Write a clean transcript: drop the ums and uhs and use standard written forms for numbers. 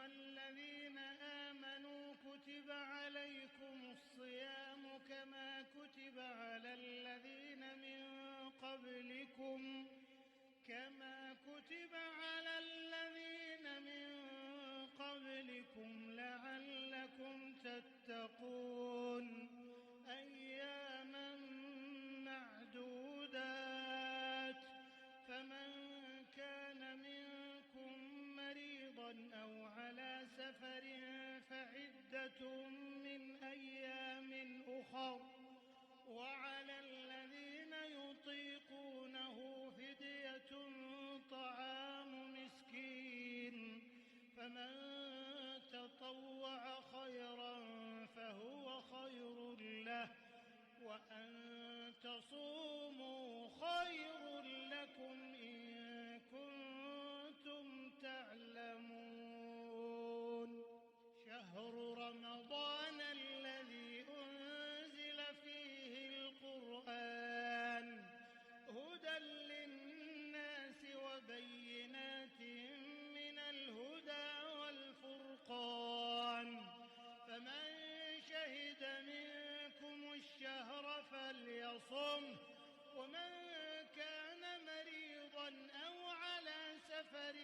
الذين آمنوا كتب عليكم الصيام كما كتب على الذين من قبلكم لعلكم تتقون أياما معدودات فمن كان منكم مريضا أو على سفر فعدة من أيام أخر وعلى الذين يطيقونه فدية طعام مسكين فمن تطوع خيرا فهو خير له وأن تصوموا خير لكم إن كنتم تعلمون شهر رمضان الذي أنزل فيه القرآن هدى للناس وبينات من الهدى والفرقان فمن شهد منكم الشهر فليصم ومن كان مريضا أو على سفر